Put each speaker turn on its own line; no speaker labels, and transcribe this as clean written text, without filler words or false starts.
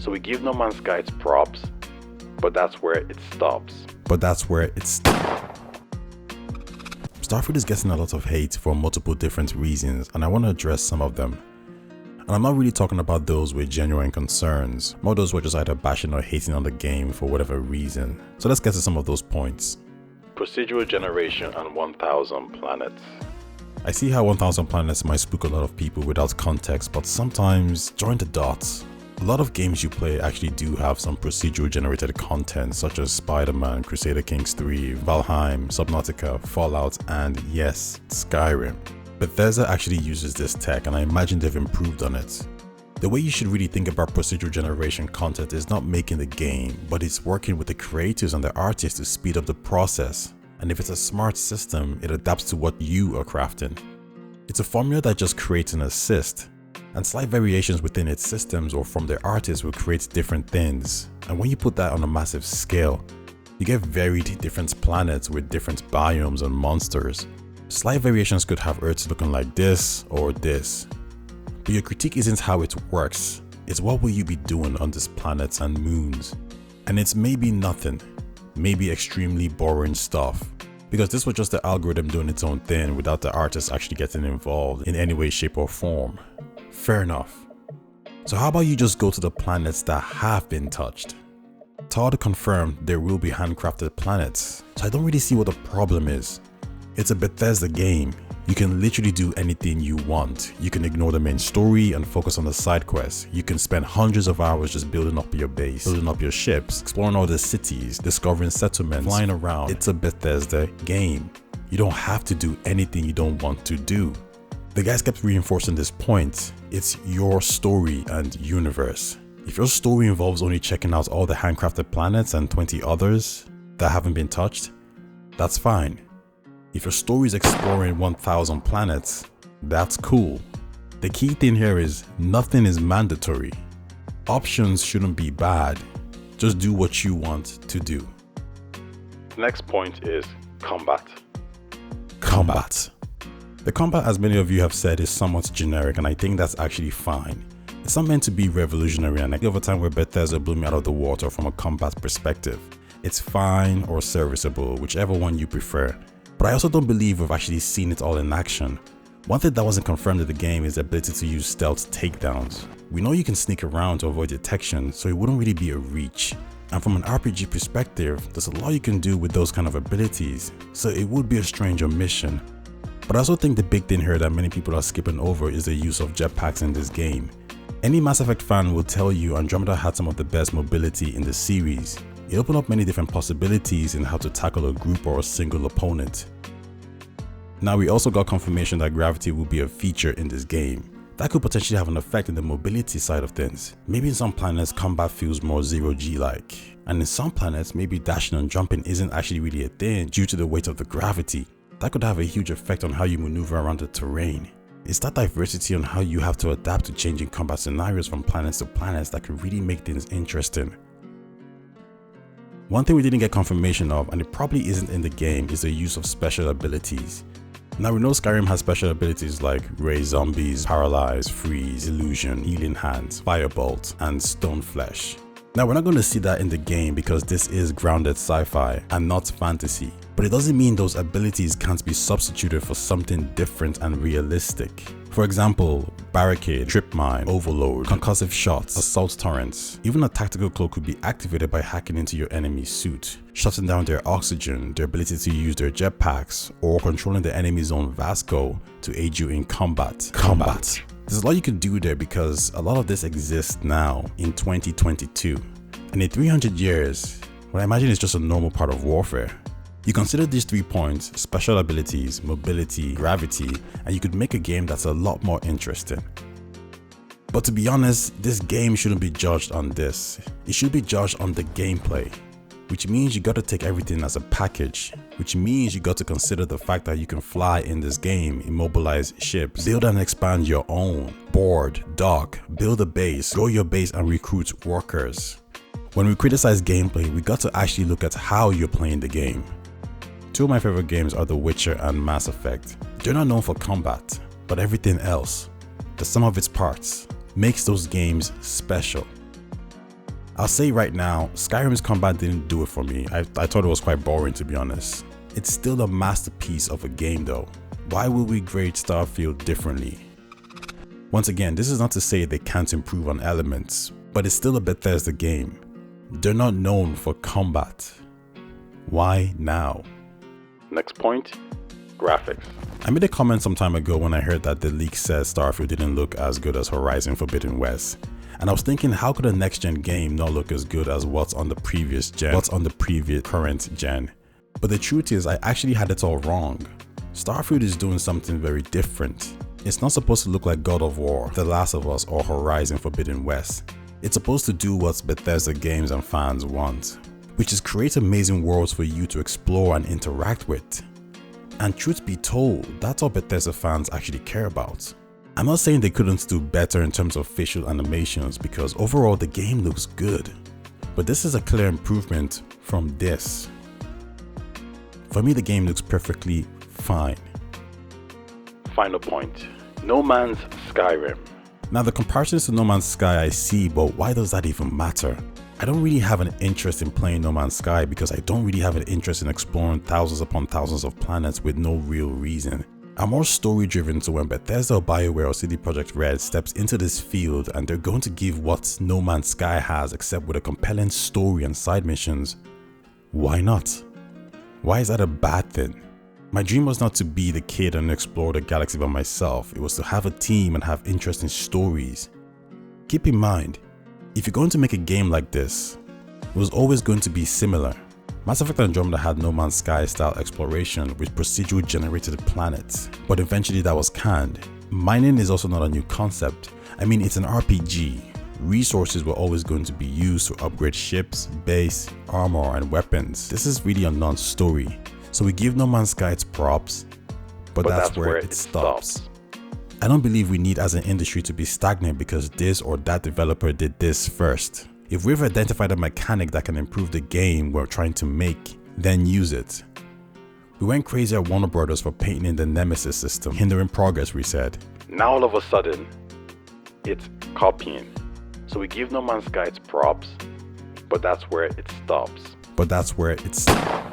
So we give No Man's Sky its props, but that's where it stops.
Starfield is getting a lot of hate for multiple different reasons, and I want to address some of them. And I'm not really talking about those with genuine concerns, more those who are just either bashing or hating on the game for whatever reason. So let's get to some of those points.
Procedural generation and 1000 planets.
I see how 1000 planets might spook a lot of people without context, but sometimes join the dots. A lot of games you play actually do have some procedural generated content such as Spider-Man, Crusader Kings 3, Valheim, Subnautica, Fallout, and yes, Skyrim. Bethesda actually uses this tech, and I imagine they've improved on it. The way you should really think about procedural generation content is not making the game, but it's working with the creators and the artists to speed up the process. And if it's a smart system, it adapts to what you are crafting. It's a formula that just creates an assist, and slight variations within its systems or from the artists will create different things. And when you put that on a massive scale, you get varied different planets with different biomes and monsters. Slight variations could have Earths looking like this or this. But your critique isn't how it works, it's what will you be doing on these planets and moons. And it's maybe nothing, maybe extremely boring stuff. Because this was just the algorithm doing its own thing without the artist actually getting involved in any way, shape or form. Fair enough. So how about you just go to the planets that have been touched? Todd confirmed there will be handcrafted planets, so I don't really see what the problem is. It's a Bethesda game. You can literally do anything you want. You can ignore the main story and focus on the side quests. You can spend hundreds of hours just building up your base, building up your ships, exploring all the cities, discovering settlements, flying around. It's a Bethesda game. You don't have to do anything you don't want to do. The guys kept reinforcing this point. It's your story and universe. If your story involves only checking out all the handcrafted planets and 20 others that haven't been touched, that's fine. If your story is exploring 1000 planets, that's cool. The key thing here is nothing is mandatory. Options shouldn't be bad. Just do what you want to do.
The next point is combat.
The combat, as many of you have said, is somewhat generic, and I think that's actually fine. It's not meant to be revolutionary, and I think over time where Bethesda blew me out of the water from a combat perspective. It's fine or serviceable, whichever one you prefer. But I also don't believe we've actually seen it all in action. One thing that wasn't confirmed in the game is the ability to use stealth takedowns. We know you can sneak around to avoid detection, so it wouldn't really be a reach. And from an RPG perspective, there's a lot you can do with those kind of abilities, so it would be a strange omission. But I also think the big thing here that many people are skipping over is the use of jetpacks in this game. Any Mass Effect fan will tell you Andromeda had some of the best mobility in the series. It opened up many different possibilities in how to tackle a group or a single opponent. Now we also got confirmation that gravity will be a feature in this game. That could potentially have an effect in the mobility side of things. Maybe in some planets combat feels more zero-G like, and in some planets maybe dashing and jumping isn't actually really a thing due to the weight of the gravity. That could have a huge effect on how you maneuver around the terrain. It's that diversity on how you have to adapt to changing combat scenarios from planets to planets that could really make things interesting. One thing we didn't get confirmation of, and it probably isn't in the game, is the use of special abilities. Now we know Skyrim has special abilities like raise zombies, paralyze, freeze, illusion, healing hands, firebolt, and stone flesh. Now we're not going to see that in the game because this is grounded sci-fi and not fantasy, but it doesn't mean those abilities can't be substituted for something different and realistic. For example, barricade, trip mine, overload, concussive shots, assault torrents. Even a tactical cloak could be activated by hacking into your enemy's suit, shutting down their oxygen, their ability to use their jetpacks, or controlling the enemy's own Vasco to aid you in combat. There's a lot you can do there because a lot of this exists now in 2022. And in 300 years, what I imagine is just a normal part of warfare. You consider these 3 points, special abilities, mobility, gravity, and you could make a game that's a lot more interesting. But to be honest, this game shouldn't be judged on this. It should be judged on the gameplay. Which means you gotta take everything as a package, which means you got to consider the fact that you can fly in this game, immobilize ships, build and expand your own, board, dock, build a base, grow your base and recruit workers. When we criticize gameplay, we got to actually look at how you're playing the game. 2 of my favorite games are The Witcher and Mass Effect. They're not known for combat, but everything else, the sum of its parts, makes those games special. I'll say right now, Skyrim's combat didn't do it for me. I thought it was quite boring, to be honest. It's still a masterpiece of a game though. Why will we grade Starfield differently? Once again, this is not to say they can't improve on elements, but it's still a Bethesda game. They're not known for combat. Why now?
Next point, graphics.
I made a comment some time ago when I heard that the leak says Starfield didn't look as good as Horizon Forbidden West. And I was thinking, how could a next gen game not look as good as what's on the previous current gen? But the truth is, I actually had it all wrong. Starfield is doing something very different. It's not supposed to look like God of War, The Last of Us, or Horizon Forbidden West. It's supposed to do what Bethesda games and fans want, which is create amazing worlds for you to explore and interact with. And truth be told, that's all Bethesda fans actually care about. I'm not saying they couldn't do better in terms of facial animations, because overall the game looks good. But this is a clear improvement from this. For me, the game looks perfectly fine.
Final point, No Man's Skyrim.
Now the comparisons to No Man's Sky I see, but why does that even matter? I don't really have an interest in playing No Man's Sky because I don't really have an interest in exploring thousands upon thousands of planets with no real reason. I'm more story driven, so when Bethesda or BioWare or CD Projekt Red steps into this field and they're going to give what No Man's Sky has except with a compelling story and side missions, why not? Why is that a bad thing? My dream was not to be the kid and explore the galaxy by myself, it was to have a team and have interesting stories. Keep in mind, if you're going to make a game like this, it was always going to be similar. Mass Effect Andromeda had No Man's Sky style exploration with procedural generated planets, but eventually that was canned. Mining is also not a new concept. I mean, it's an RPG. Resources were always going to be used to upgrade ships, base, armor, and weapons. This is really a non-story. So we give No Man's Sky its props, but that's where it stops. I don't believe we need as an industry to be stagnant because this or that developer did this first. If we've identified a mechanic that can improve the game we're trying to make, then use it. We went crazy at Warner Brothers for patenting the Nemesis system, hindering progress, we said.
Now all of a sudden, it's copying. So we give No Man's Sky its props, but that's where it stops.
But that's where it stops.